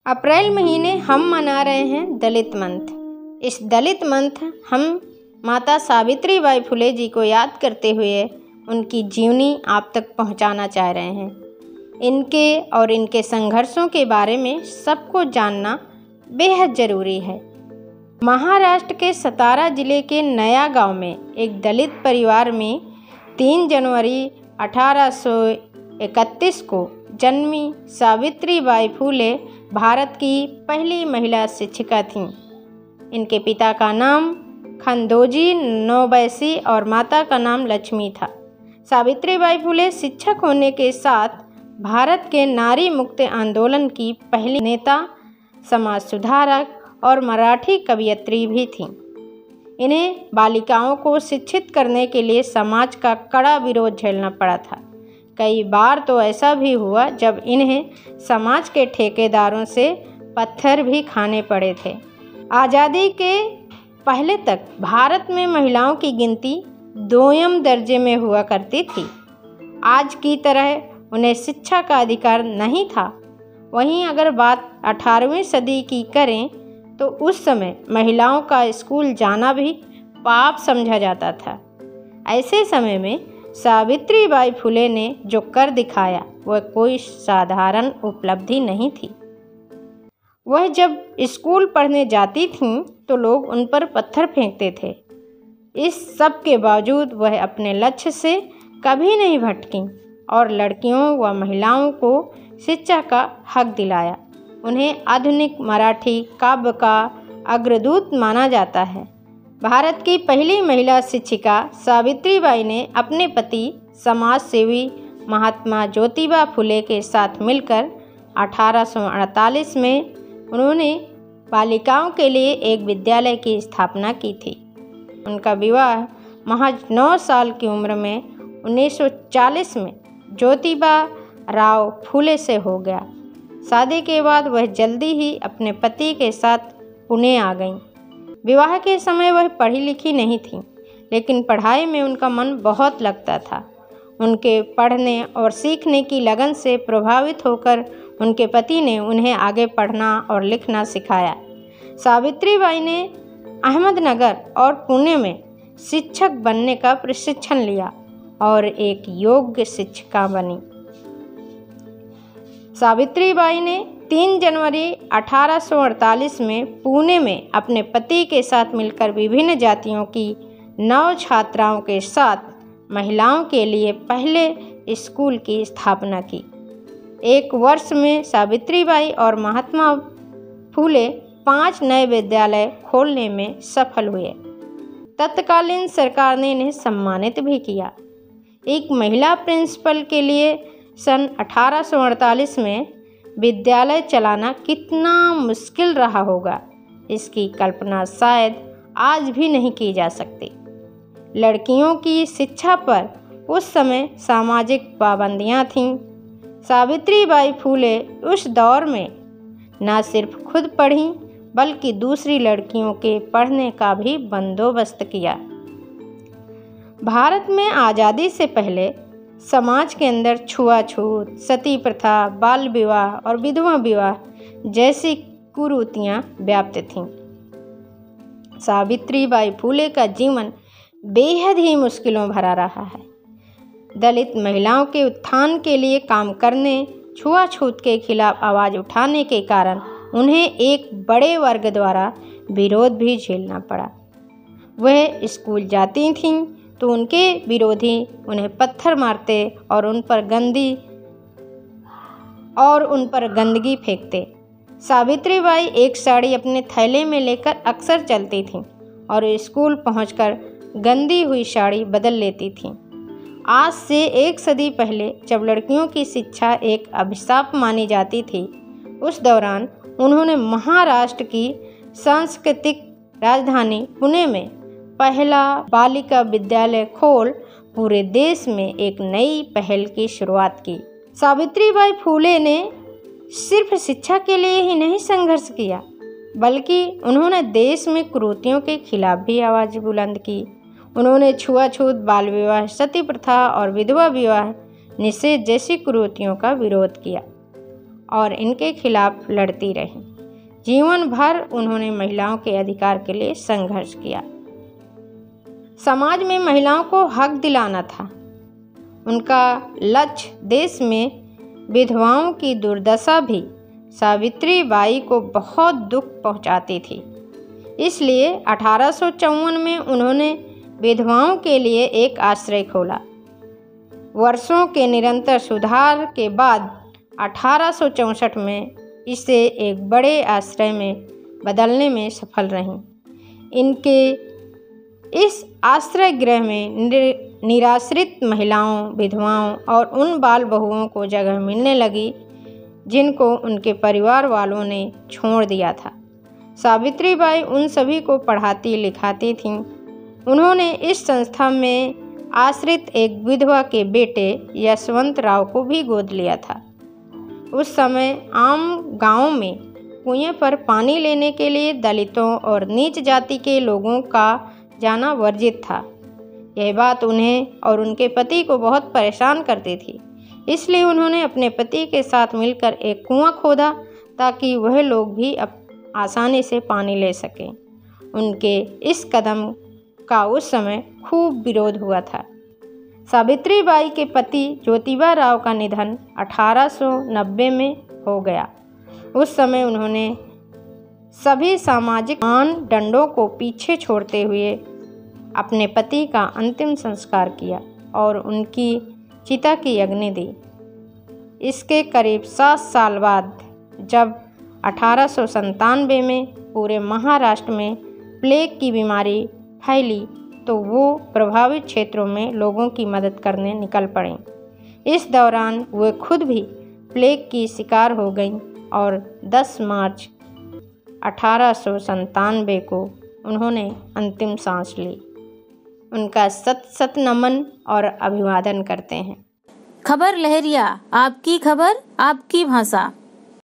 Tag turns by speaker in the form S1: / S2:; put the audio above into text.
S1: अप्रैल महीने हम मना रहे हैं दलित मंथ। इस दलित मंथ हम माता सावित्री बाई फुले जी को याद करते हुए उनकी जीवनी आप तक पहुंचाना चाह रहे हैं। इनके और इनके संघर्षों के बारे में सबको जानना बेहद ज़रूरी है। महाराष्ट्र के सतारा जिले के नया गांव में एक दलित परिवार में 3 जनवरी 1831 को जन्मी सावित्री बाई फुले भारत की पहली महिला शिक्षिका थीं। इनके पिता का नाम खंदोजी नौबैसी और माता का नाम लक्ष्मी था। सावित्री बाई फुले शिक्षक होने के साथ भारत के नारी मुक्ति आंदोलन की पहली नेता, समाज सुधारक और मराठी कवयित्री भी थीं। इन्हें बालिकाओं को शिक्षित करने के लिए समाज का कड़ा विरोध झेलना पड़ा था। कई बार तो ऐसा भी हुआ जब इन्हें समाज के ठेकेदारों से पत्थर भी खाने पड़े थे। आज़ादी के पहले तक भारत में महिलाओं की गिनती 2ym दर्जे में हुआ करती थी। आज की तरह उन्हें शिक्षा का अधिकार नहीं था। वहीं अगर बात 18वीं सदी की करें तो उस समय महिलाओं का स्कूल जाना भी पाप समझा जाता था। ऐसे समय में सावित्री बाई फुले ने जो कर दिखाया वह कोई साधारण उपलब्धि नहीं थी। वह जब स्कूल पढ़ने जाती थीं तो लोग उन पर पत्थर फेंकते थे। इस सब के बावजूद वह अपने लक्ष्य से कभी नहीं भटकीं और लड़कियों व महिलाओं को शिक्षा का हक दिलाया। उन्हें आधुनिक मराठी काव्य का अग्रदूत माना जाता है। भारत की पहली महिला शिक्षिका सावित्री बाई ने अपने पति समाज सेवी महात्मा ज्योतिबा फुले के साथ मिलकर 1848 में उन्होंने बालिकाओं के लिए एक विद्यालय की स्थापना की थी। उनका विवाह महज 9 साल की उम्र में 1940 में ज्योतिबा राव फुले से हो गया। शादी के बाद वह जल्दी ही अपने पति के साथ पुणे आ गईं। विवाह के समय वह पढ़ी लिखी नहीं थी, लेकिन पढ़ाई में उनका मन बहुत लगता था। उनके पढ़ने और सीखने की लगन से प्रभावित होकर उनके पति ने उन्हें आगे पढ़ना और लिखना सिखाया। सावित्री बाई ने अहमदनगर और पुणे में शिक्षक बनने का प्रशिक्षण लिया और एक योग्य शिक्षिका बनी। सावित्री बाई ने 3 जनवरी 1848 में पुणे में अपने पति के साथ मिलकर विभिन्न जातियों की 9 छात्राओं के साथ महिलाओं के लिए पहले स्कूल की स्थापना की। 1 वर्ष में सावित्री बाई और महात्मा फुले 5 नए विद्यालय खोलने में सफल हुए। तत्कालीन सरकार ने इन्हें सम्मानित भी किया। एक महिला प्रिंसिपल के लिए सन 1848 में विद्यालय चलाना कितना मुश्किल रहा होगा, इसकी कल्पना शायद आज भी नहीं की जा सकती। लड़कियों की शिक्षा पर उस समय सामाजिक पाबंदियां थीं। सावित्री बाई फुले उस दौर में न सिर्फ खुद पढ़ीं बल्कि दूसरी लड़कियों के पढ़ने का भी बंदोबस्त किया। भारत में आज़ादी से पहले समाज के अंदर छुआछूत, सती प्रथा, बाल विवाह और विधवा विवाह जैसी कुरीतियां व्याप्त थीं। सावित्री बाई फुले का जीवन बेहद ही मुश्किलों भरा रहा है। दलित महिलाओं के उत्थान के लिए काम करने, छुआछूत के खिलाफ आवाज़ उठाने के कारण उन्हें एक बड़े वर्ग द्वारा विरोध भी झेलना पड़ा। वह स्कूल जाती थीं तो उनके विरोधी उन्हें पत्थर मारते और उन पर गंदगी फेंकते। सावित्री बाई एक साड़ी अपने थैले में लेकर अक्सर चलती थीं और स्कूल पहुंचकर गंदी हुई साड़ी बदल लेती थीं। आज से 1 सदी पहले जब लड़कियों की शिक्षा एक अभिशाप मानी जाती थी, उस दौरान उन्होंने महाराष्ट्र की सांस्कृतिक राजधानी पुणे में पहला बालिका विद्यालय खोल पूरे देश में एक नई पहल की शुरुआत की। सावित्री बाई फुले ने सिर्फ शिक्षा के लिए ही नहीं संघर्ष किया, बल्कि उन्होंने देश में कुरीतियों के खिलाफ भी आवाज़ बुलंद की। उन्होंने छुआछूत, बाल विवाह, सती प्रथा और विधवा विवाह निषेध जैसी कुरीतियों का विरोध किया। और इनके खिलाफ लड़ती रहीं। जीवन भर उन्होंने महिलाओं के अधिकार के लिए संघर्ष किया। समाज में महिलाओं को हक दिलाना था उनका लक्ष्य। देश में विधवाओं की दुर्दशा भी सावित्री बाई को बहुत दुख पहुंचाती थी। इसलिए 1854 में उन्होंने विधवाओं के लिए एक आश्रय खोला। वर्षों के निरंतर सुधार के बाद 1864 में इसे एक बड़े आश्रय में बदलने में सफल रहीं। इनके इस आश्रय गृह में निराश्रित महिलाओं, विधवाओं और उन बाल बहुओं को जगह मिलने लगी जिनको उनके परिवार वालों ने छोड़ दिया था। सावित्री बाई उन सभी को पढ़ाती लिखाती थीं। उन्होंने इस संस्था में आश्रित एक विधवा के बेटे यशवंत राव को भी गोद लिया था। उस समय आम गांवों में कुएं पर पानी लेने के लिए दलितों और नीच जाति के लोगों का जाना वर्जित था। यह बात उन्हें और उनके पति को बहुत परेशान करती थी। इसलिए उन्होंने अपने पति के साथ मिलकर एक कुआं खोदा ताकि वह लोग भी आसानी से पानी ले सकें। उनके इस कदम का उस समय खूब विरोध हुआ था। सावित्री बाई के पति ज्योतिबा राव का निधन 1890 में हो गया। उस समय उन्होंने सभी सामाजिक मानदंडों को पीछे छोड़ते हुए अपने पति का अंतिम संस्कार किया और उनकी चिता की अग्नि दी। इसके करीब 7 साल बाद जब 1897 में पूरे महाराष्ट्र में प्लेग की बीमारी फैली तो वो प्रभावित क्षेत्रों में लोगों की मदद करने निकल पड़े। इस दौरान वे खुद भी प्लेग की शिकार हो गईं और 10 मार्च 1897 को उन्होंने अंतिम सांस ली। उनका सत नमन और अभिवादन करते हैं।
S2: खबर लहरिया, आपकी खबर आपकी भाषा।